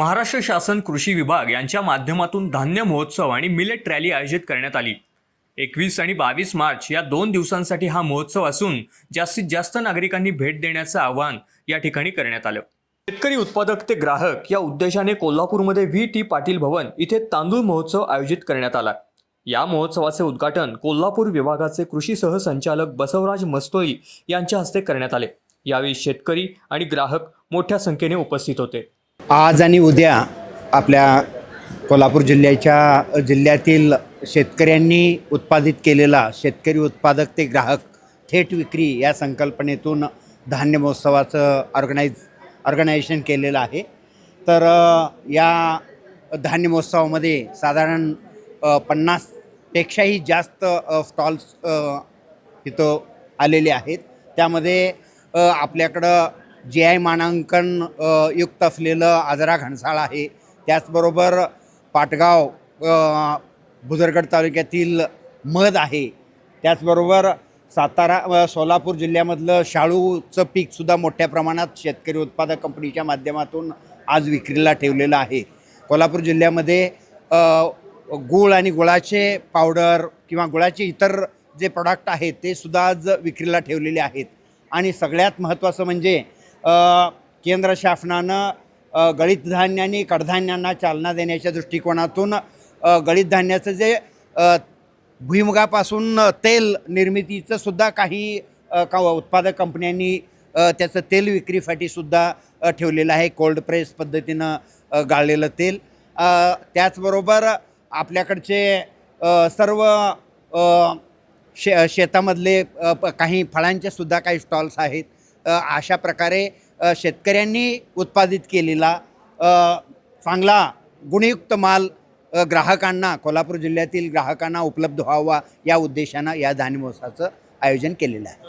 महाराष्ट्र शासन कृषी विभाग यांच्या माध्यमातून धान्य महोत्सव आणि मिलेट रॅली आयोजित करण्यात आली। 21 आणि 22 मार्च या 2 दिवसांसाठी हा महोत्सव असून जास्तीत जास्त नागरिकांनी भेट देण्याचं आवाहन या ठिकाणी करण्यात आलं। शेतकरी उत्पादक ते ग्राहक या उद्देशाने कोल्हापूरमध्ये व्ही.टी. पाटील भवन इथे तांदूळ महोत्सव आयोजित करण्यात आला। या महोत्सवाचे उद्घाटन कोल्हापूर विभागाचे कृषी सहसंचालक बसवराज मस्तोई यांच्या हस्ते करण्यात आले। यावेळी शेतकरी आणि ग्राहक मोठ्या संख्येने उपस्थित होते। आज आणि उद्या आपल्या कोल्हापूर जिल्ह्यातील शेतकऱ्यांनी उत्पादित केलेला शेतकरी उत्पादक ते ग्राहक थेट विक्री या संकल्पनेतून धान्य महोत्सवाचं ऑर्गनायझेशन केलेलं आहे। तर या धान्य महोत्सवामध्ये साधारण 50 पेक्षाही जास्त स्टॉल्स इथं आलेले आहेत। त्यामध्ये आपल्याकडं GI मानांकन युक्त असलेलं आजरा घनसाळ आहे। त्याचबरोबर पाटगाव भुदरगड तालुक्यातील मध आहे। त्याचबरोबर सातारा सोलापूर जिल्ह्यामधलं शाळूचं पीकसुद्धा मोठ्या प्रमाणात शेतकरी उत्पादक कंपनीच्या माध्यमातून आज विक्रीला ठेवलेलं आहे। कोल्हापूर जिल्ह्यामध्ये गूळ आणि गुळाचे पावडर किंवा गुळाचे इतर जे प्रॉडक्ट आहेत ते सुद्धा आज विक्रीला ठेवलेले आहेत। आणि सगळ्यात महत्त्वाचं म्हणजे केंद्र शासनानं गळीत धान्य आणि कडधान्यांना चालना देण्याच्या दृष्टिकोनातून गळीत धान्याचं जे भुईमुगापासून तेल निर्मितीचं सुद्धा काही उत्पादक कंपन्यांनी त्याचं तेल विक्रीसाठी सुद्धा ठेवलेलं आहे, कोल्ड प्रेस पद्धतीनं गाळलेलं तेल। त्याचबरोबर आपल्याकडचे सर्व शेतामधले काही फळांचे सुद्धा काही स्टॉल्स आहेत। अशा प्रकारे शेतकऱ्यांनी उत्पादित केलेला चांगला गुणयुक्त माल ग्राहकांना, कोल्हापूर जिल्ह्यातील ग्राहकांना उपलब्ध व्हावा या उद्देशानं या धान्य महोत्सवाचं आयोजन केलेलं आहे।